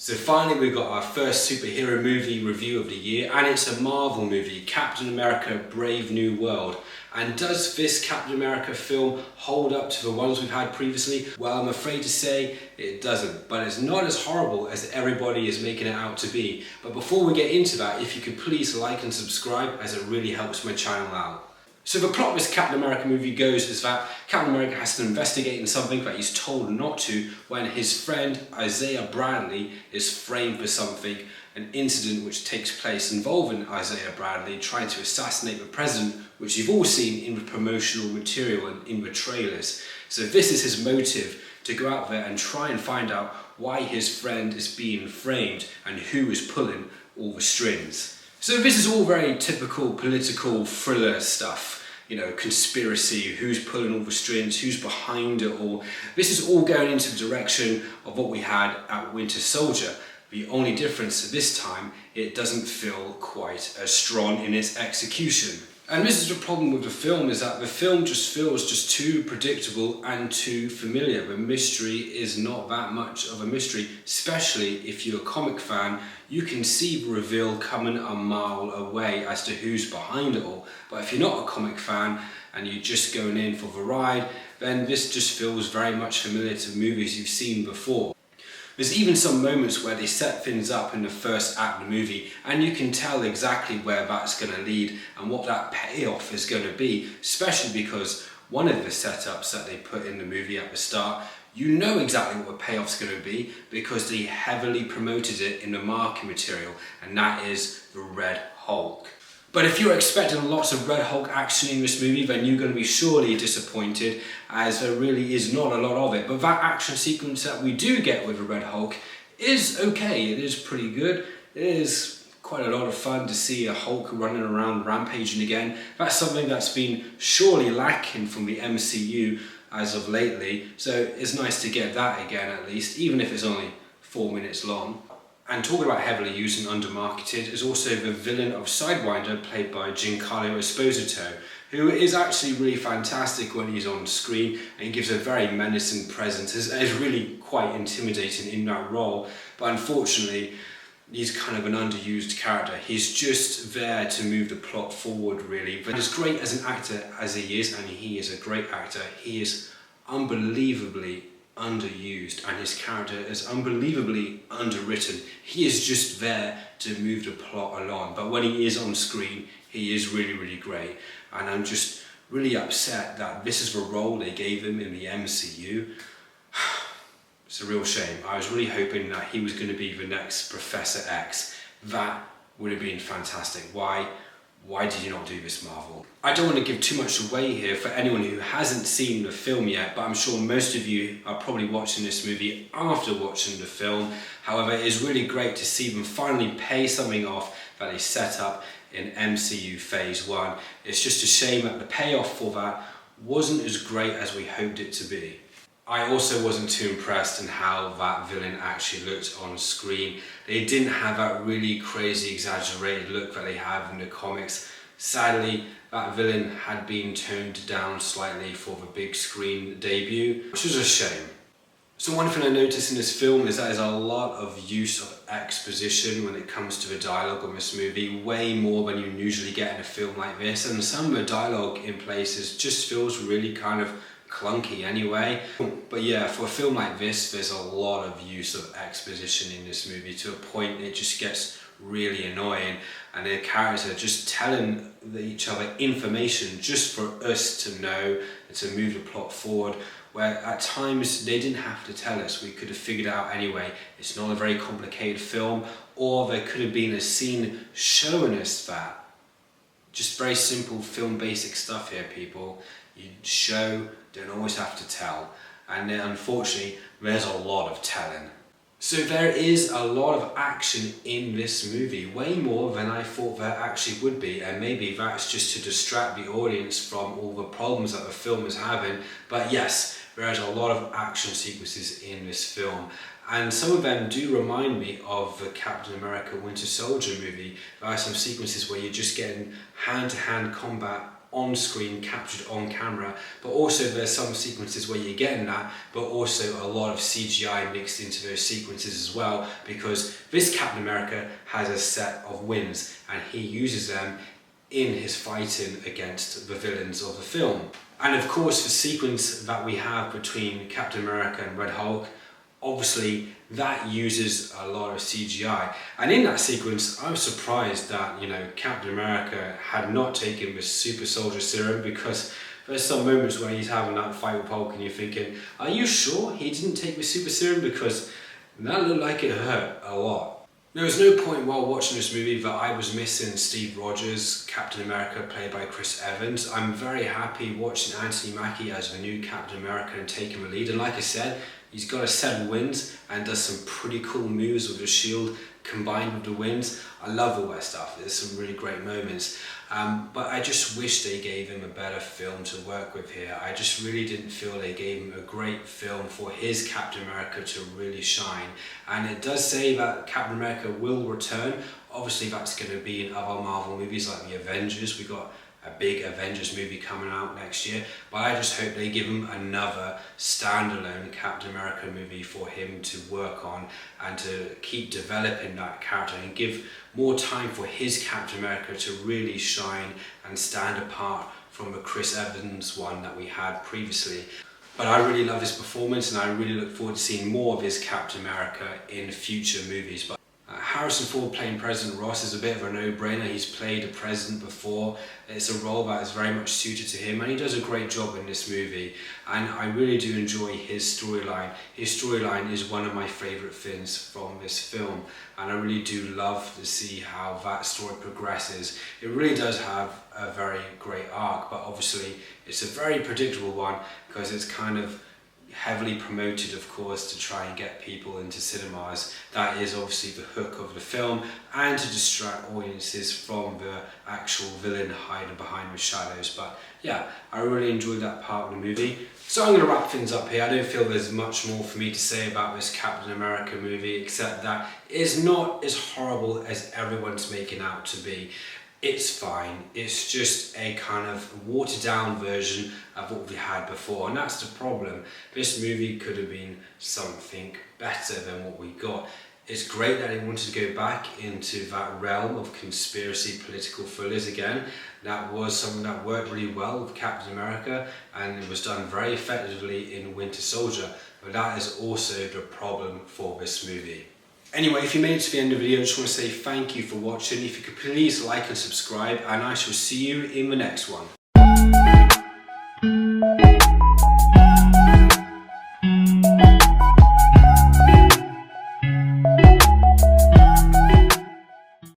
So finally we got our first superhero movie review of the year, and it's a Marvel movie, Captain America Brave New World. And does this Captain America film hold up to the ones we've had previously? Well, I'm afraid to say it doesn't, but it's not as horrible as everybody is making it out to be. But before we get into that, if you could please like and subscribe, as it really helps my channel out. So the plot of this Captain America movie goes is that Captain America has to investigate in something that he's told not to when his friend Isaiah Bradley is framed for something, an incident which takes place involving Isaiah Bradley trying to assassinate the president, which you've all seen in the promotional material and in the trailers. So this is his motive, to go out there and try and find out why his friend is being framed and who is pulling all the strings. So this is all very typical political thriller stuff. You know, conspiracy, who's pulling all the strings, who's behind it all. This is all going into the direction of what we had at Winter Soldier. The only difference this time, it doesn't feel quite as strong in its execution. And this is the problem with the film, is that the film just feels just too predictable and too familiar. The mystery is not that much of a mystery, especially if you're a comic fan. You can see the reveal coming a mile away as to who's behind it all. But if you're not a comic fan and you're just going in for the ride, then this just feels very much familiar to movies you've seen before. There's even some moments where they set things up in the first act of the movie, and you can tell exactly where that's going to lead and what that payoff is going to be, especially because one of the setups that they put in the movie at the start, you know exactly what the payoff's going to be because they heavily promoted it in the marketing material, and that is the Red Hulk. But if you're expecting lots of Red Hulk action in this movie, then you're going to be surely disappointed, as there really is not a lot of it. But that action sequence that we do get with the Red Hulk is okay. It is pretty good. It is quite a lot of fun to see a Hulk running around rampaging again. That's something that's been surely lacking from the MCU as of lately. So it's nice to get that again at least, even if it's only 4 minutes long. And talking about heavily used and undermarketed is also the villain of Sidewinder, played by Giancarlo Esposito, who is actually really fantastic when he's on screen and gives a very menacing presence. Is really quite intimidating in that role, but unfortunately he's kind of an underused character. He's just there to move the plot forward really. But as great as an actor as he is, and he is a great actor, he is unbelievably underused, and his character is unbelievably underwritten. He is just there to move the plot along, but when he is on screen, he is really, really great. And I'm just really upset that this is the role they gave him in the MCU. It's a real shame. I was really hoping that he was going to be the next Professor X. That would have been fantastic. Why did you not do this, Marvel? I don't want to give too much away here for anyone who hasn't seen the film yet, but I'm sure most of you are probably watching this movie after watching the film. However, it is really great to see them finally pay something off that they set up in MCU Phase 1. It's just a shame that the payoff for that wasn't as great as we hoped it to be. I also wasn't too impressed in how that villain actually looked on screen. They didn't have that really crazy exaggerated look that they have in the comics. Sadly, that villain had been toned down slightly for the big screen debut, which was a shame. So one thing I noticed in this film is that there's a lot of use of exposition when it comes to the dialogue in this movie, way more than you usually get in a film like this, and some of the dialogue in places just feels really kind of clunky anyway. But yeah, for a film like this, there's a lot of use of exposition in this movie to a point it just gets really annoying, and the characters are just telling each other information just for us to know and to move the plot forward, where at times they didn't have to tell us. We could have figured it out anyway. It's not a very complicated film, or there could have been a scene showing us that. Just very simple film basic stuff here, people. You show, don't always have to tell. And then unfortunately, there's a lot of telling. So there is a lot of action in this movie, way more than I thought there actually would be, and maybe that's just to distract the audience from all the problems that the film is having. But yes, there is a lot of action sequences in this film, and some of them do remind me of the Captain America Winter Soldier movie. There are some sequences where you're just getting hand-to-hand combat on screen, captured on camera, but also there's some sequences where you're getting that, but also a lot of CGI mixed into those sequences as well, because this Captain America has a set of wings and he uses them in his fighting against the villains of the film. And of course the sequence that we have between Captain America and Red Hulk, obviously that uses a lot of CGI, and in that sequence I was surprised that, you know, Captain America had not taken the super soldier serum, because there's some moments where he's having that fight with Hulk and you're thinking, are you sure he didn't take the super serum, because that looked like it hurt a lot. There was no point while watching this movie that I was missing Steve Rogers, Captain America, played by Chris Evans. I'm very happy watching Anthony Mackie as the new Captain America and taking the lead, and like I said, he's got a 7 wins and does some pretty cool moves with the shield combined with the wings. I love all that stuff. There's some really great moments. But I just wish they gave him a better film to work with here. I just really didn't feel they gave him a great film for his Captain America to really shine. And it does say that Captain America will return. Obviously that's going to be in other Marvel movies like the Avengers. We got a big Avengers movie coming out next year, but I just hope they give him another standalone Captain America movie for him to work on and to keep developing that character and give more time for his Captain America to really shine and stand apart from the Chris Evans one that we had previously. But I really love his performance and I really look forward to seeing more of his Captain America in future movies. But Harrison Ford playing President Ross is a bit of a no-brainer. He's played a president before. It's a role that is very much suited to him and he does a great job in this movie, and I really do enjoy his storyline. His storyline is one of my favourite things from this film, and I really do love to see how that story progresses. It really does have a very great arc, but obviously it's a very predictable one because it's kind of heavily promoted, of course, to try and get people into cinemas. That is obviously the hook of the film, and to distract audiences from the actual villain hiding behind the shadows. But yeah, I really enjoyed that part of the movie. So I'm going to wrap things up here. I don't feel there's much more for me to say about this Captain America movie, except that it's not as horrible as everyone's making out to be. It's fine. It's just a kind of watered down version of what we had before, and that's the problem. This movie could have been something better than what we got. It's great that they wanted to go back into that realm of conspiracy political thrillers again. That was something that worked really well with Captain America, and it was done very effectively in Winter Soldier, but that is also the problem for this movie. Anyway, if you made it to the end of the video, I just want to say thank you for watching. If you could please like and subscribe, and I shall see you in the next one.